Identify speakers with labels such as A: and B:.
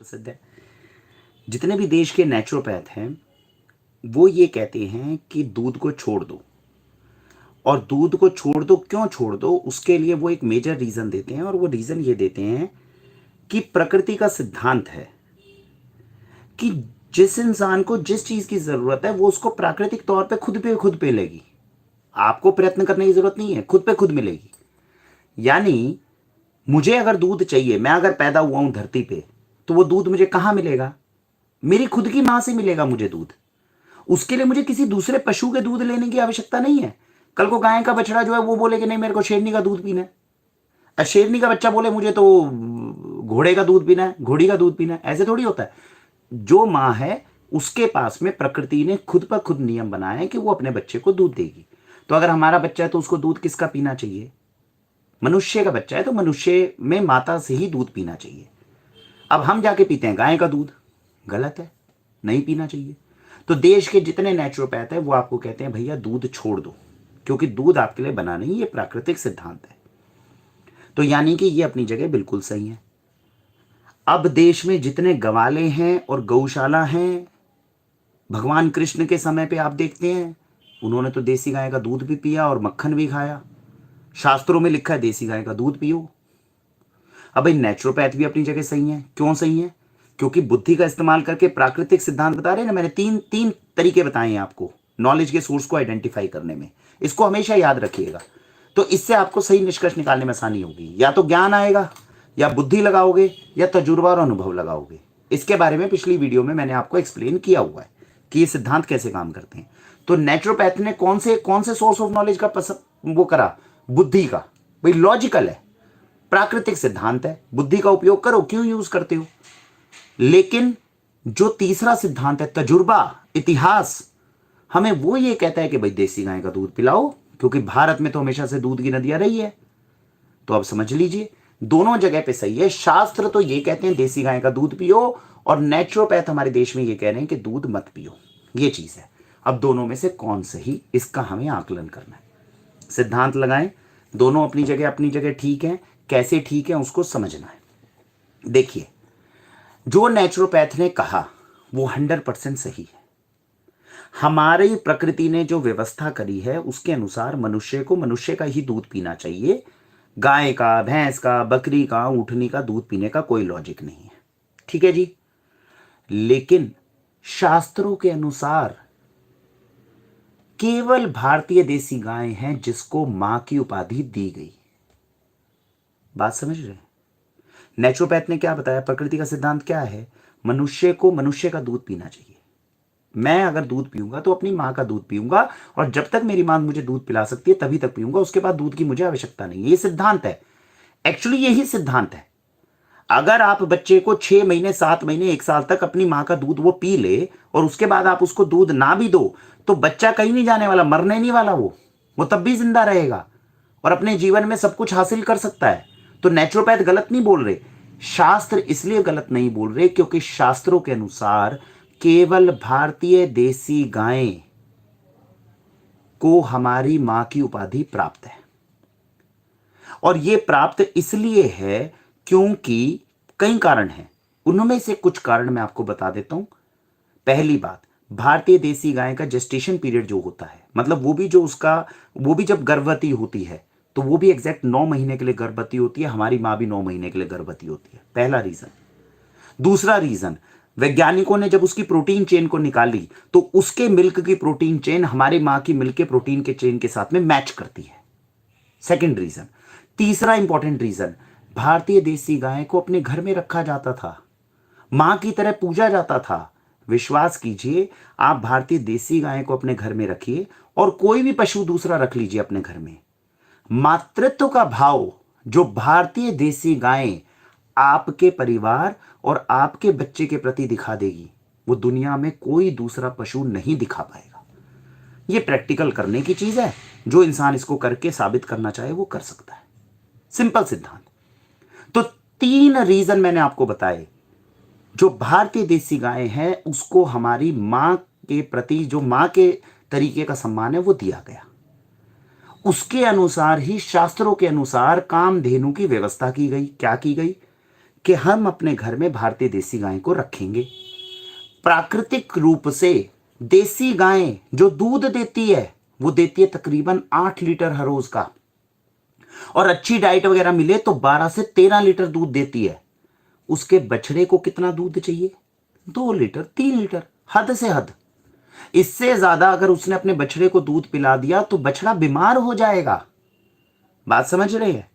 A: प्रसिद्ध है। जितने भी देश के नेचुरोपैथ हैं वो ये कहते हैं कि दूध को छोड़ दो, और दूध को छोड़ दो, क्यों छोड़ दो, उसके लिए वो एक मेजर रीजन देते हैं, और वो रीजन ये देते हैं कि प्रकृति का सिद्धांत है कि जिस इंसान को जिस चीज की जरूरत है वो उसको प्राकृतिक तौर पे खुद पे लेगी। आपको प्रयत्न करने की जरूरत नहीं है, खुद पे खुद मिलेगी। यानी मुझे अगर दूध चाहिए, मैं अगर पैदा हुआ हूं धरती पे, तो वो दूध मुझे कहां मिलेगा? मेरी खुद की मां से मिलेगा मुझे दूध। उसके लिए मुझे किसी दूसरे पशु के दूध लेने की आवश्यकता नहीं है। कल को गाय का बछड़ा जो है वो बोले कि नहीं मेरे को शेरनी का दूध पीना है, शेरनी का बच्चा बोले मुझे तो घोड़े का दूध पीना है, घोड़ी का दूध पीना है। ऐसे थोड़ी होता है। जो मां है उसके पास में प्रकृति ने खुद पर खुद नियम बनाए हैं कि वो अपने बच्चे को दूध देगी। तो अगर हमारा बच्चा है तो उसको दूध किसका पीना चाहिए? मनुष्य का बच्चा है तो मनुष्य में माता से ही दूध पीना चाहिए। अब हम जाके पीते हैं गाय का दूध, गलत है, नहीं पीना चाहिए। तो देश के जितने नेचुरोपैथ है वो आपको कहते हैं भैया दूध छोड़ दो, क्योंकि दूध आपके लिए बना नहीं, ये प्राकृतिक सिद्धांत है। तो यानी कि ये अपनी जगह बिल्कुल सही है। अब देश में जितने गवाले हैं और गौशाला हैं, भगवान कृष्ण के समय पे आप देखते हैं उन्होंने तो देसी गाय का दूध भी पिया और मक्खन भी खाया। शास्त्रों में लिखा है देसी गाय का दूध पियो। अब भाई नेचुरोपैथ भी अपनी जगह सही है। क्यों सही है? क्योंकि बुद्धि का इस्तेमाल करके प्राकृतिक सिद्धांत बता रहे हैं ना। मैंने तीन तीन तरीके बताए हैं आपको नॉलेज के सोर्स को आइडेंटिफाई करने में। इसको हमेशा याद रखिएगा। तो इससे आपको सही निष्कर्ष निकालने में आसानी होगी। या तो ज्ञान आएगा, या बुद्धि लगाओगे, या तजुर्बा और अनुभव लगाओगे। इसके बारे में पिछली वीडियो में मैंने आपको एक्सप्लेन किया हुआ है कि ये सिद्धांत कैसे काम करते हैं। तो नेचुरोपैथ ने कौन से सोर्स ऑफ नॉलेज का वो करा? बुद्धि का। भाई लॉजिकल है, प्राकृतिक सिद्धांत है, बुद्धि का उपयोग करो, क्यों यूज करते हो? लेकिन जो तीसरा सिद्धांत है तजुर्बा, इतिहास, हमें वो ये कहता है कि भाई देसी गाय का दूध पिलाओ, क्योंकि भारत में तो हमेशा से दूध की नदियां रही है। तो अब समझ लीजिए दोनों जगह पे सही है। शास्त्र तो ये कहते हैं देसी गाय का दूध पियो, और नेचुरोपैथ हमारे देश में ये कह रहे हैं कि दूध मत पियो। ये चीज है। अब दोनों में से कौन सही, इसका हमें आकलन करना है। सिद्धांत लगाएं, दोनों अपनी जगह ठीक है। कैसे ठीक है उसको समझना है। देखिए जो नेचुरोपैथ ने कहा वो 100% सही है। हमारी प्रकृति ने जो व्यवस्था करी है उसके अनुसार मनुष्य को मनुष्य का ही दूध पीना चाहिए। गाय का, भैंस का, बकरी का, ऊँटनी का दूध पीने का कोई लॉजिक नहीं है। ठीक है जी। लेकिन शास्त्रों के अनुसार केवल भारतीय देसी गाय हैं जिसको मां की उपाधि दी गई। बात समझ रहे हैं? नेचुरोपैथ ने क्या बताया? प्रकृति का सिद्धांत क्या है? मनुष्य को मनुष्य का दूध पीना चाहिए। मैं अगर दूध पीऊंगा तो अपनी मां का दूध पीऊंगा, और जब तक मेरी मां मुझे दूध पिला सकती है तभी तक पीऊंगा, उसके बाद दूध की मुझे आवश्यकता नहीं। ये सिद्धांत है। एक्चुअली यही सिद्धांत है। अगर आप बच्चे को 6 महीने, 7 महीने, 1 साल तक अपनी मां का दूध वो पी ले, और उसके बाद आप उसको दूध ना भी दो, तो बच्चा कहीं नहीं जाने वाला, मरने नहीं वाला। वो तब भी जिंदा रहेगा और अपने जीवन में सब कुछ हासिल कर सकता है। तो नेचुरोपैथ गलत नहीं बोल रहे। शास्त्र इसलिए गलत नहीं बोल रहे क्योंकि शास्त्रों के अनुसार केवल भारतीय देसी गाय को हमारी मां की उपाधि प्राप्त है। और यह प्राप्त इसलिए है क्योंकि कई कारण हैं। उनमें से कुछ कारण मैं आपको बता देता हूं। पहली बात, भारतीय देसी गाय का जेस्टेशन पीरियड जो होता है, मतलब वो भी जब गर्भवती होती है तो वो भी एग्जैक्ट 9 महीने के लिए गर्भवती होती है। हमारी मां भी 9 महीने के लिए गर्भवती होती है। पहला रीजन। दूसरा रीजन, वैज्ञानिकों ने जब उसकी प्रोटीन चेन को निकाली तो उसके मिल्क की प्रोटीन चेन हमारी मां की मिल्क के प्रोटीन के चेन के साथ में मैच करती है। Second reason. तीसरा इंपॉर्टेंट रीजन, भारतीय देसी गाय को अपने घर में रखा जाता था, मां की तरह पूजा जाता था। विश्वास कीजिए, आप भारतीय देसी गाय को अपने घर में रखिए और कोई भी पशु दूसरा रख लीजिए अपने घर में, मातृत्व का भाव जो भारतीय देसी गाय आपके परिवार और आपके बच्चे के प्रति दिखा देगी, वो दुनिया में कोई दूसरा पशु नहीं दिखा पाएगा। ये प्रैक्टिकल करने की चीज है। जो इंसान इसको करके साबित करना चाहे वो कर सकता है। सिंपल सिद्धांत। तो 3 रीजन मैंने आपको बताए। जो भारतीय देसी गाय है उसको हमारी मां के प्रति जो मां के तरीके का सम्मान है वो दिया गया। उसके अनुसार ही शास्त्रों के अनुसार कामधेनु की व्यवस्था की गई। क्या की गई? कि हम अपने घर में भारतीय देसी गाय को रखेंगे। प्राकृतिक रूप से देसी गाय जो दूध देती है वो देती है तकरीबन 8 लीटर हर रोज का, और अच्छी डाइट वगैरह मिले तो 12 से 13 लीटर दूध देती है। उसके बछड़े को कितना दूध चाहिए? 2 लीटर, 3 लीटर, हद से हद। इससे ज्यादा अगर उसने अपने बछड़े को दूध पिला दिया तो बछड़ा बीमार हो जाएगा। बात समझ रहे हैं?